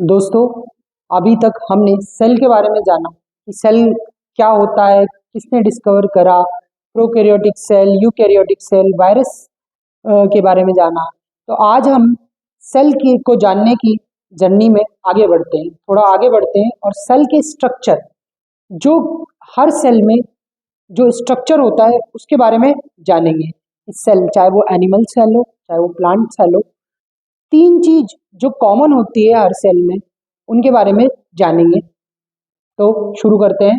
दोस्तों, अभी तक हमने सेल के बारे में जाना कि सेल क्या होता है, किसने डिस्कवर करा, prokaryotic cell, eukaryotic cell, virus के बारे में जाना। तो आज हम सेल की को जानने की जर्नी में आगे बढ़ते हैं, थोड़ा आगे बढ़ते हैं और सेल के स्ट्रक्चर, जो हर सेल में जो स्ट्रक्चर होता है उसके बारे में जानेंगे। इस सेल, चाहे वो एनिमल सेल हो, चाहे वो प्लांट सेल हो, तीन चीज जो कॉमन होती है हर सेल में, उनके बारे में जानेंगे। तो शुरू करते हैं।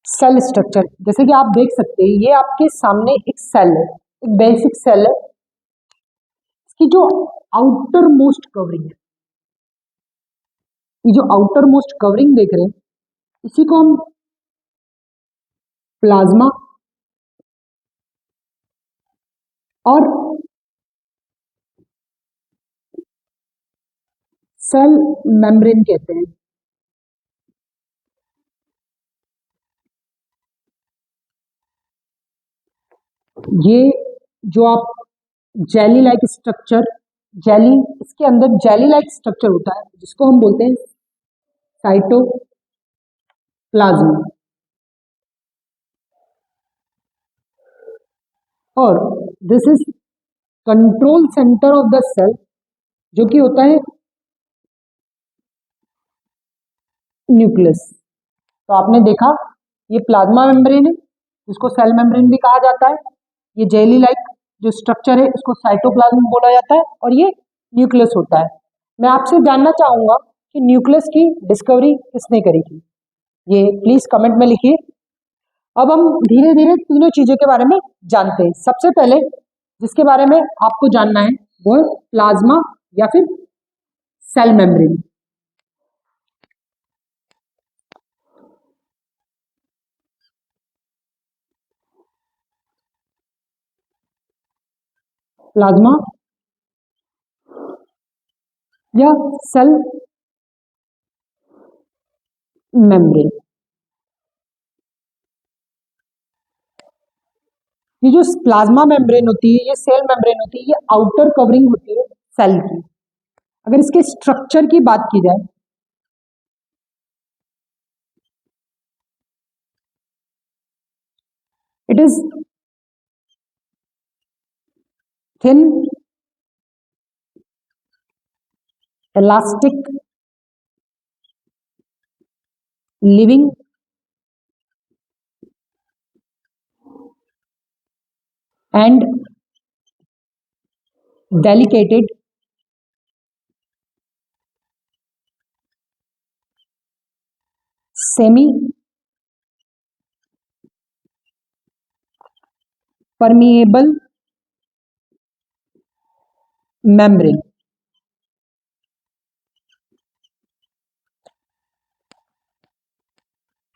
सेल स्ट्रक्चर, जैसे कि आप देख सकते हैं, ये आपके सामने एक सेल है, एक बेसिक सेल है। इसकी जो आउटर मोस्ट कवरिंग है, ये जो आउटर मोस्ट कवरिंग देख रहे हैं, इसी को हम प्लाज्मा और सेल मेम्ब्रेन कहते हैं। ये जो आप जेली लाइक स्ट्रक्चर, जेली, इसके अंदर जेली लाइक स्ट्रक्चर होता है जिसको हम बोलते हैं साइटोप्लाज्म। और this is control centre of the cell, जो कि होता है न्यूक्लियस। तो आपने देखा, ये प्लाज्मा मेम्ब्रेन है, जिसको सेल मेम्ब्रेन भी कहा जाता है। ये जेली लाइक जो स्ट्रक्चर है, इसको साइटोप्लाज्म बोला जाता है, और ये न्यूक्लियस होता है। मैं आपसे जानना चाहूंगा कि न्यूक्लियस की डिस्कवरी किसने करी थी, ये प्लीज कमेंट में लिखिए। अब हम धीरे धीरे तीनों चीजों के बारे में जानते हैं। सबसे पहले जिसके बारे में आपको जानना है वो है प्लाज्मा या फिर सेल मेम्ब्रेन। प्लाज्मा या सेल मेम्ब्रेन, ये जो प्लाज्मा मेम्ब्रेन होती है, ये सेल मेम्ब्रेन होती है, ये आउटर कवरिंग होती है सेल की। अगर इसके स्ट्रक्चर की बात की जाए, it is thin elastic living and delicate semi permeable membrane।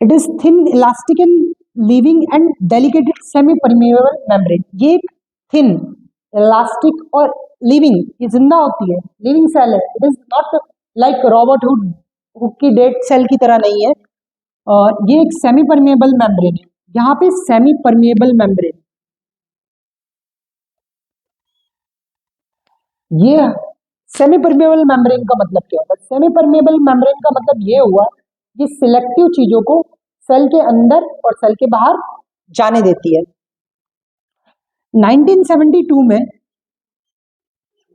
It is thin elastic and living and delicated semi permeable membrane. ये एक थिन इलास्टिक और लिविंग, ये जिंदा होती है, लिविंग सेल है। It is not like Robert Hooke की dead cell की तरह नहीं है। ये एक सेमी परमेबल मेम्ब्रेन है। यहाँ पे सेमी परमेबल मेम्ब्रेन, ये सेमी परमेबल मेम्ब्रेन का मतलब क्या होता है? सेमी परमेबल मेम्ब्रेन का मतलब ये हुआ कि सिलेक्टिव चीजों को सेल के अंदर और सेल के बाहर जाने देती है। 1972 में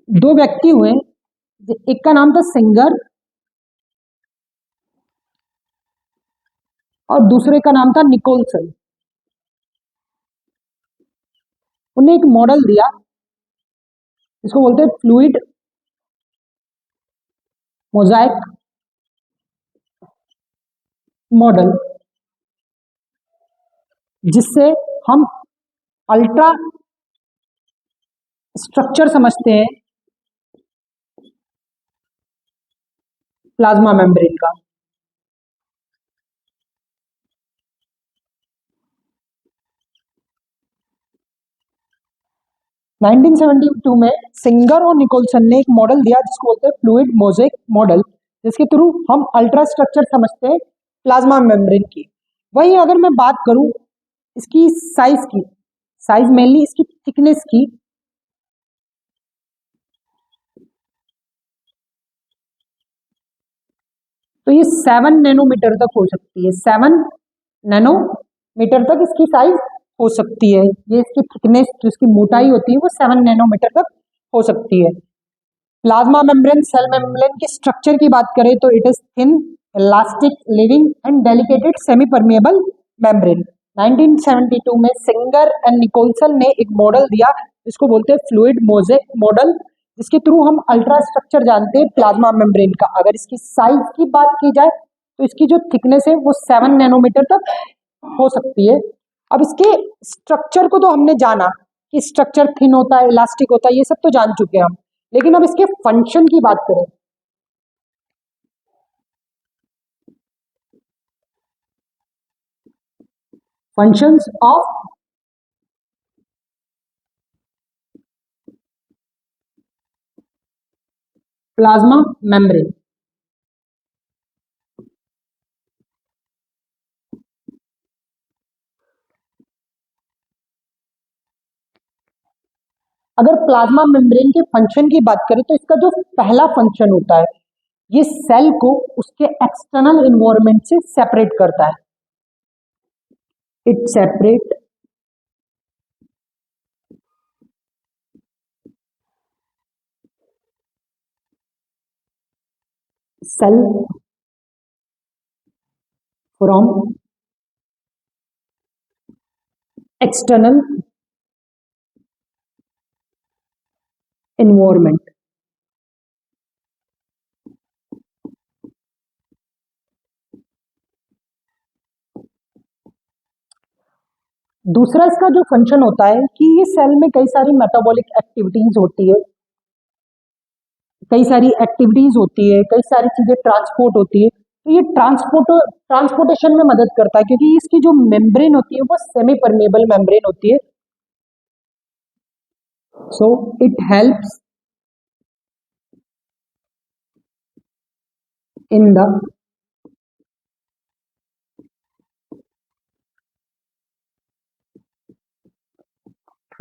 दो व्यक्ति हुए, एक का नाम था सिंगर और दूसरे का नाम था निकोलसन। उन्हें एक मॉडल दिया, इसको बोलते हैं फ्लूइड मोजाइक मॉडल, जिससे हम अल्ट्रा स्ट्रक्चर समझते हैं प्लाज्मा मेम्ब्रेन का। नाइनटीन 1972 में सिंगर और निकोलसन ने एक मॉडल दिया जिसको बोलते हैं फ्लूइड मोजाइक मॉडल, जिसके थ्रू हम अल्ट्रा स्ट्रक्चर समझते हैं प्लाज्मा मेम्ब्रेन की। वहीं अगर मैं बात करूं इसकी साइज की, साइज मेनली इसकी थिकनेस की, तो ये 7 नैनोमीटर तक हो सकती है, 7 नैनोमीटर तक इसकी साइज हो सकती है। ये इसकी थिकनेस जो इसकी मोटाई होती है वो 7 नैनोमीटर तक हो सकती है। प्लाज्मा मेम्ब्रेन, सेल मेम्ब्रेन के स्ट्रक्चर की बात करें तो it is thin, elastic, living and delicated semi permeable membrane. 1972 में सिंगर एंड निकोलसन ने एक मॉडल दिया जिसको बोलते हैं फ्लूइड मोज़ेक मॉडल, जिसके थ्रू हम अल्ट्रा स्ट्रक्चर जानते हैं प्लाज्मा मेम्ब्रेन का। अगर इसकी साइज की बात की जाए तो इसकी जो थिकनेस है वो 7 नैनोमीटर तक हो सकती है। अब इसके स्ट्रक्चर को तो हमने जाना कि स्ट्रक्चर थिन होता है, इलास्टिक होता है, ये सब तो जान चुके हैं हम, लेकिन अब इसके फंक्शन की बात करें। Functions of plasma membrane. अगर प्लाज्मा मेम्ब्रेन के फंक्शन की बात करें तो इसका जो पहला फंक्शन होता है, ये सेल को उसके एक्सटर्नल इन्वायरमेंट से सेपरेट करता है। It separate cell from external environment. दूसरा इसका जो फंक्शन होता है कि ये सेल में कई सारी मेटाबॉलिक एक्टिविटीज होती है, कई सारी एक्टिविटीज होती है, कई सारी चीजें ट्रांसपोर्ट होती है, तो ये ट्रांसपोर्टेशन में मदद करता है, क्योंकि इसकी जो मेम्ब्रेन होती है वो सेमी परमेबल मेम्ब्रेन होती है। So it helps in the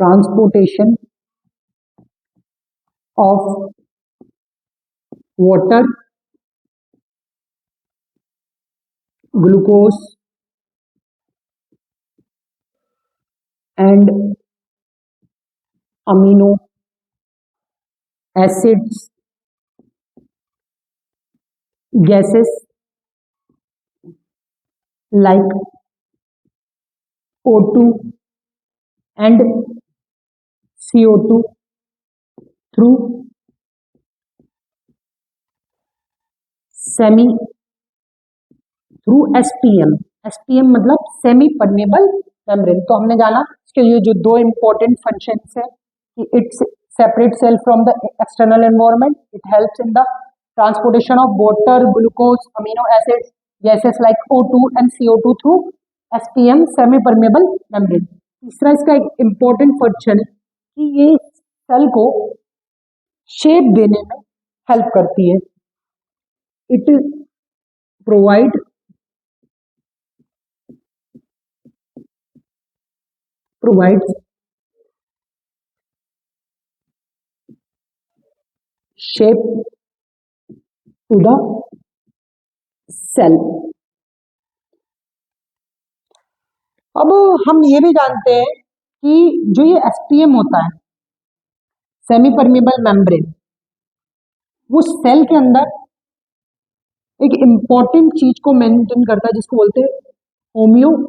transportation of water, glucose and amino acids, gases like O2 and CO2 through semi through SPM। SPM मतलब सेमी परमेबल मेम्ब्रेन। तो हमने जाना इसके ये जो दो इंपॉर्टेंट फंक्शंस है कि it separate cell from the external environment, it helps in the transportation of water, glucose, amino acids, gases like O2 and CO2 through SPM semi permeable membrane. तीसरा इसका एक इम्पोर्टेंट फंक्शन है कि ये cell को shape देने में help करती है। It provide provides shape to the cell। अब हम ये भी जानते हैं कि जो ये SPM होता है, सेमी परमेबल मेम्ब्रेन, वो सेल के अंदर एक इम्पॉर्टेंट चीज को मेंटेन करता है जिसको बोलते हैं होम्योस्टेटिस।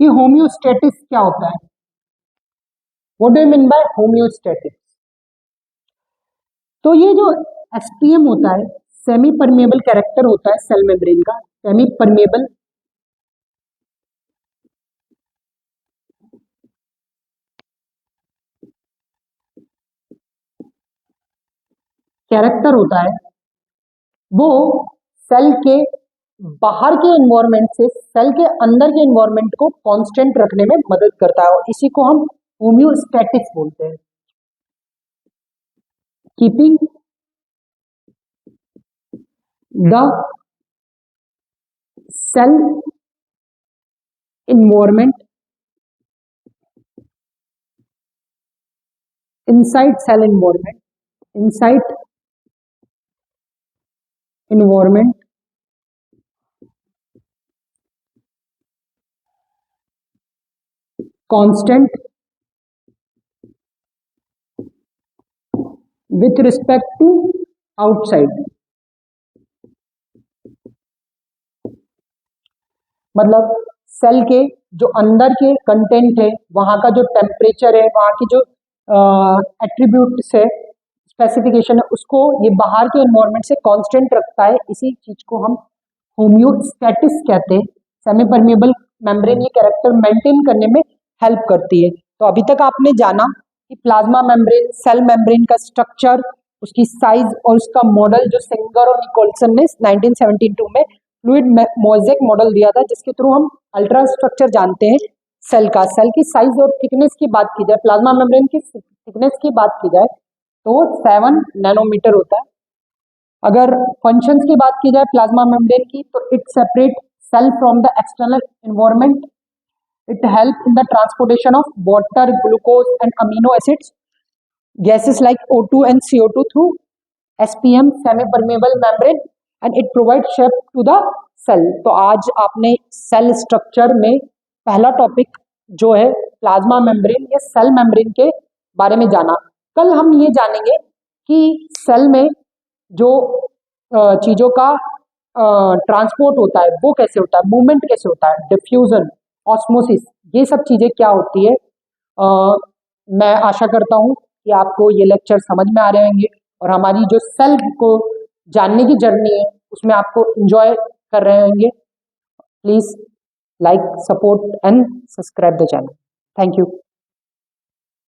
ये होम्योस्टेटिस क्या होता है? What do you mean by homeostasis? तो ये जो SPM होता है, सेमी परमेबल कैरेक्टर होता है सेल मेम्ब्रेन का, सेमी परमेबल कैरेक्टर होता है, वो सेल के बाहर के एनवायरनमेंट से सेल के अंदर के एनवायरनमेंट को कांस्टेंट रखने में मदद करता है, और इसी को हम होम्योस्टैटिक्स बोलते हैं। Keeping the cell environment inside cell environment, inside environment constant with respect to outside, मतलब सेल के जो अंदर के कंटेंट है, वहाँ का जो टेम्परेचर है, वहाँ की जो एट्रीब्यूट्स है, स्पेसिफिकेशन है, उसको ये बाहर के एनवायरनमेंट से कांस्टेंट रखता है। इसी चीज को हम होम्योस्टैटिस कहते हैं। सेमी परमेबल मेम्ब्रेन ये कैरेक्टर मेंटेन करने में हेल्प करती है। तो अभी तक आपने जाना कि प्लाज्मा मेम्ब्रेन, सेल मेम्ब्रेन का स्ट्रक्चर, उसकी साइज और उसका मॉडल जो सेंगर और निकोलसन ने 1972 में फ्लूइड मोज़ेक मॉडल दिया था, जिसके थ्रू हम अल्ट्रा स्ट्रक्चर जानते हैं सेल का। सेल की साइज और थिकनेस की बात की जाए, प्लाज्मा मेम्ब्रेन की थिकनेस की बात की जाए तो 7 नैनोमीटर होता है। अगर फंक्शंस की बात की जाए प्लाज्मा मेम्ब्रेन की, तो it separate cell from the external environment, it help in the transportation of water, glucose and amino acids, gases like O2 and CO2 through SPM semi permeable membrane and it provides shape to the cell। तो आज आपने cell structure में पहला topic जो है plasma membrane या cell membrane के बारे में जाना। कल हम ये जानेंगे कि सेल में जो चीजों का ट्रांसपोर्ट होता है वो कैसे होता है, मूवमेंट कैसे होता है, डिफ्यूजन, ऑस्मोसिस, ये सब चीजें क्या होती है। मैं आशा करता हूँ कि आपको ये लेक्चर समझ में आ रहे होंगे और हमारी जो सेल को जानने की जर्नी है उसमें आपको एंजॉय कर रहे होंगे। Please like, support and subscribe the channel. Thank you.